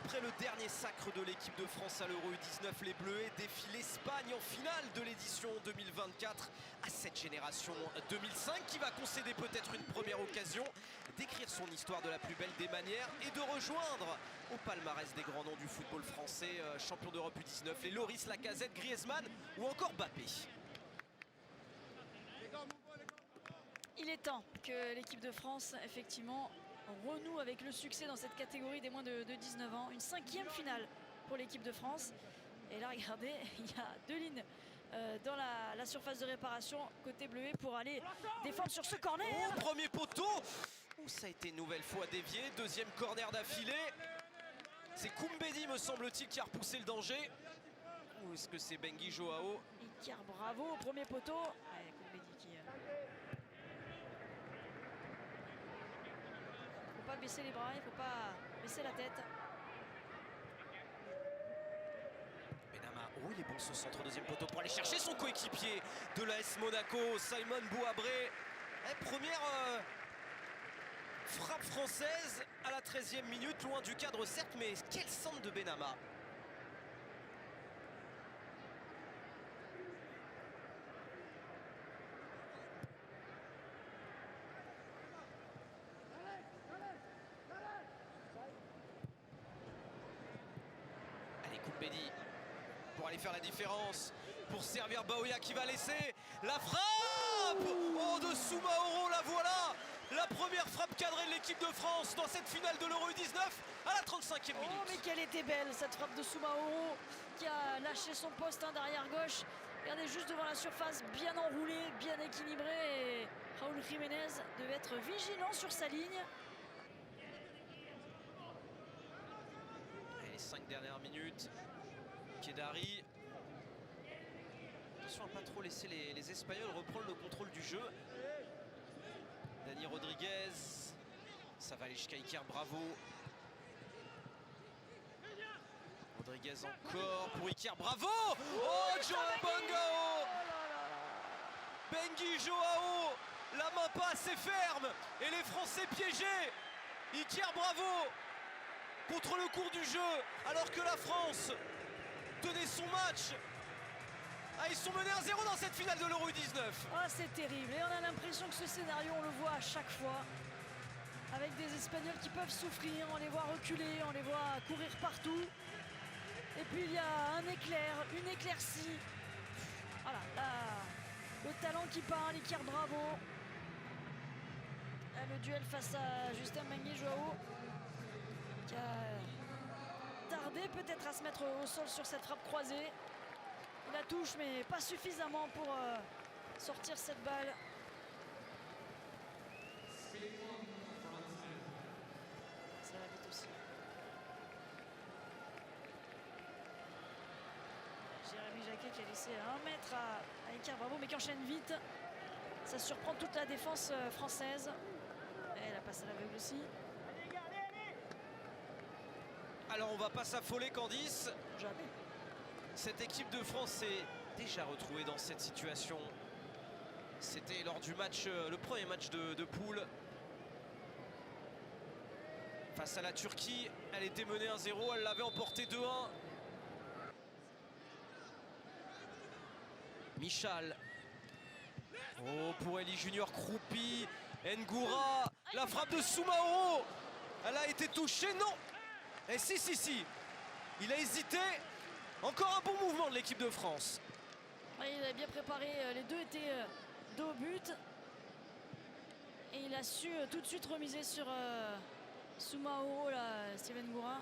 Après le dernier sacre de l'équipe de France à l'Euro U19, les Bleus défient l'Espagne en finale de l'édition 2024 à cette génération 2005 qui va concéder peut-être une première occasion d'écrire son histoire de la plus belle des manières et de rejoindre au palmarès des grands noms du football français, champion d'Europe U19, les Lloris, Lacazette, Griezmann ou encore Mbappé. Il est temps que l'équipe de France, effectivement, renoue avec le succès dans cette catégorie des moins de 19 ans. Une 5e finale pour l'équipe de France. Et là, regardez, il y a deux lignes dans la surface de réparation côté bleuet pour aller défendre sur ce corner. Oh, premier poteau. Oh, ça a été une nouvelle fois dévié. Deuxième corner d'affilée. C'est Koumbedi, me semble-t-il, qui a repoussé le danger. Ou est-ce que c'est Bengi Joao? Iker Bravo au premier poteau. Ouais, Koumbedi qui... Il ne faut pas baisser les bras, il ne faut pas baisser la tête. Benama, oh il est bon ce centre deuxième poteau pour aller chercher son coéquipier de l'AS Monaco, Simon Bouabré. Première frappe française à la 13e minute, loin du cadre certes, mais quel centre de Benama. Koumbedi pour aller faire la différence, pour servir Baoya qui va laisser la frappe. Oh, de Soumaoro, la voilà, la première frappe cadrée de l'équipe de France dans cette finale de l'Euro U19 à la 35e minute. Oh mais qu'elle était belle cette frappe de Soumaoro qui a lâché son poste d'arrière gauche. Regardez, juste devant la surface, bien enroulé, bien équilibré, et Raúl Jiménez devait être vigilant sur sa ligne. Les 5 dernières minutes, Kedari. Attention à ne pas trop laisser les Espagnols reprendre le contrôle du jeu. Dani Rodriguez, ça va aller jusqu'à Iker Bravo. Rodriguez encore pour Iker Bravo. Oh, Joao Bangao, Bengi Joao, la main pas assez ferme et les Français piégés. Iker Bravo contre le cours du jeu, alors que la France tenait son match. Ah, ils sont menés 1-0 dans cette finale de l'Euro U19. Ah, c'est terrible. Et on a l'impression que ce scénario, on le voit à chaque fois. Avec des Espagnols qui peuvent souffrir, on les voit reculer, on les voit courir partout. Et puis il y a un éclair, une éclaircie. Voilà, là, le talent qui parle, Iker Bravo. Là, le duel face à Justin Bengi Joao, qui a tardé peut-être à se mettre au sol sur cette frappe croisée. Il la touche mais pas suffisamment pour sortir cette balle. Ça va vite aussi. Jérémy Jacquet qui a laissé 1 mètre à Iker Bravo mais qui enchaîne vite. Ça surprend toute la défense française. Et elle a passé à l'aveugle aussi. Alors on va pas s'affoler, Candice. Jamais. Cette équipe de France s'est déjà retrouvée dans cette situation. C'était lors du match, le premier match de poule. Face à la Turquie, elle était menée 1-0, elle l'avait emporté 2-1. Michal. Oh, pour Eli Junior croupi. Ngoura. La frappe de Soumaoro. Elle a été touchée, non. Et si. Il a hésité. Encore un bon mouvement de l'équipe de France. Ouais, il a bien préparé, les deux étaient dos au but. Et il a su tout de suite remiser sur Soumaoro, là, Steven Ngoura.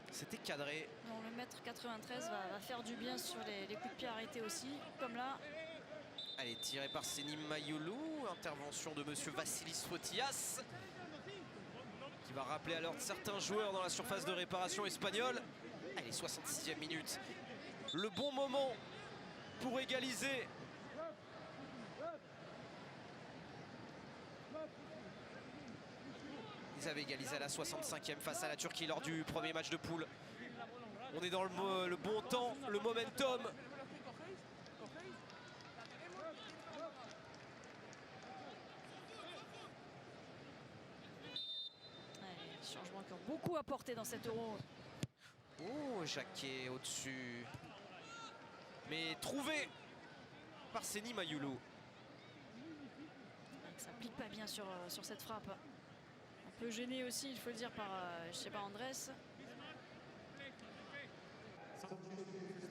C'était cadré. Bon, le mètre 93 va faire du bien sur les coups de pied arrêtés aussi, comme là. Allez, tiré par Senim Mayoulou. Intervention de monsieur Vassilis Fotias, qui va rappeler alors certains joueurs dans la surface de réparation espagnole. Allez, 66e minute. Le bon moment pour égaliser. Ils avaient égalisé à la 65e face à la Turquie lors du premier match de poule. On est dans le bon temps, le momentum. Changements qui ont beaucoup apporté dans cet Euro Oh, Jacquet au-dessus. Mais trouvé par Seny Mayulu. Ça pique pas bien sur cette frappe. Un peu gêné aussi, il faut le dire, par Sheba Andrés.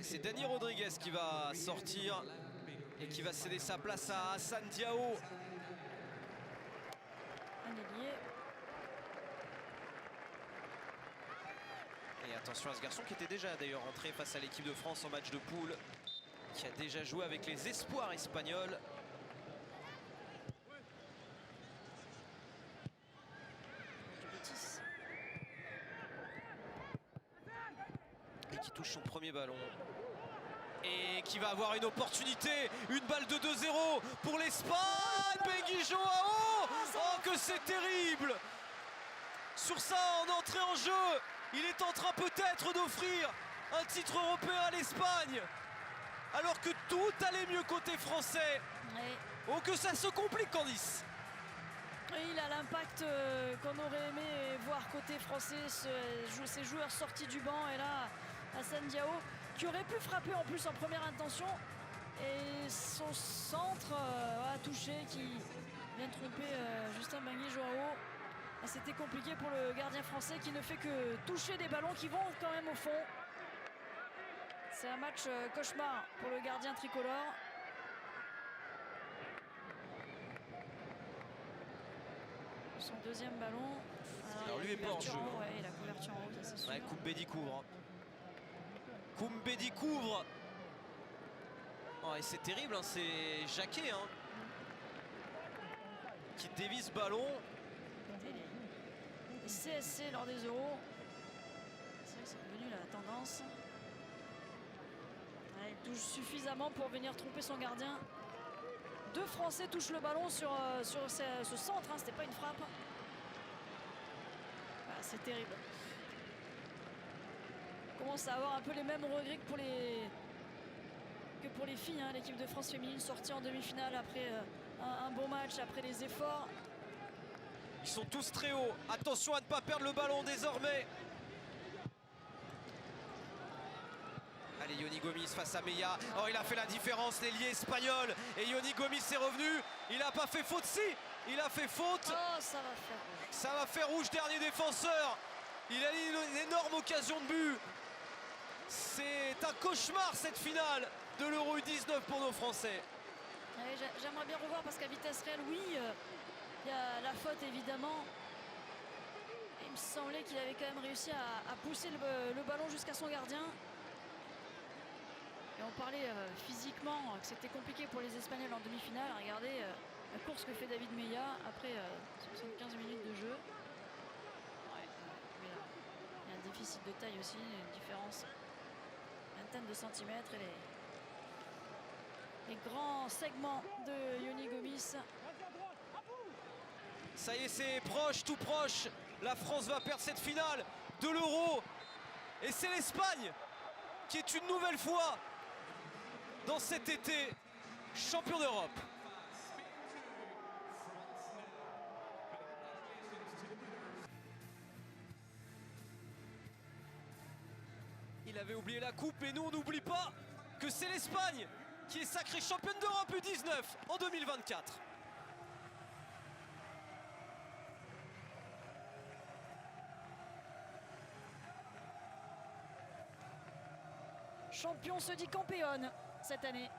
C'est Dani Rodriguez qui va sortir et qui va céder sa place à Hassan Diao. Un ailier. Et attention à ce garçon qui était déjà d'ailleurs entré face à l'équipe de France en match de poule, qui a déjà joué avec les espoirs espagnols. Et qui touche son premier ballon. Et qui va avoir une opportunité, une balle de 2-0 pour l'Espagne. Benguy Joao, oh que c'est terrible. Sur ça, en entrée en jeu, il est en train peut-être d'offrir un titre européen à l'Espagne. Alors que tout allait mieux côté français. Ouais. Oh que ça se complique, Candice. Et il a l'impact qu'on aurait aimé voir côté français, ces joueurs sortis du banc. Et là, Hassan Diao, qui aurait pu frapper en plus en première intention. Et son centre a touché, qui vient tromper Justin Benguy Joao. C'était compliqué pour le gardien français qui ne fait que toucher des ballons qui vont quand même au fond. C'est un match cauchemar pour le gardien tricolore. Son deuxième ballon. Alors lui est pas en jeu. Ouais, la couverture en haut, ça c'est sûr. Ouais, Koumbedi couvre. Koumbedi couvre. Oh, et c'est terrible, hein, c'est Jacquet hein, qui dévie ce ballon. Les CSC lors des Euros. C'est vrai que c'est devenu la tendance. Ouais, il touche suffisamment pour venir tromper son gardien. Deux Français touchent le ballon sur ce centre, hein, c'était pas une frappe. Voilà, c'est terrible. On commence à avoir un peu les mêmes regrets que pour les filles. Hein. L'équipe de France féminine sortie en demi-finale après un bon match, après les efforts. Ils sont tous très hauts. Attention à ne pas perdre le ballon désormais. Allez, Yoni Gomis face à Meia. Oh, il a fait la différence, l'ailier espagnol. Et Yoni Gomis est revenu. Il n'a pas fait faute, si. Il a fait faute. Oh, ça va faire rouge. Ça va faire rouge, dernier défenseur. Il a eu une énorme occasion de but. C'est un cauchemar cette finale de l'Euro U19 pour nos Français. Ouais, j'aimerais bien revoir parce qu'à vitesse réelle, oui, il y a la faute évidemment. Il me semblait qu'il avait quand même réussi à pousser le ballon jusqu'à son gardien. Et on parlait physiquement que c'était compliqué pour les Espagnols en demi-finale. Regardez la course que fait David Meia après 75 minutes de jeu. Ouais, mais là, il y a un déficit de taille aussi, une différence vingtaine de centimètres et les grands segments de Yoni Gomis. Ça y est, c'est proche, tout proche. La France va perdre cette finale de l'Euro. Et c'est l'Espagne qui est une nouvelle fois dans cet été champion d'Europe. Il avait oublié la coupe et nous on n'oublie pas que c'est l'Espagne qui est sacrée championne d'Europe U19 en 2024. Champion se dit campéonne cette année.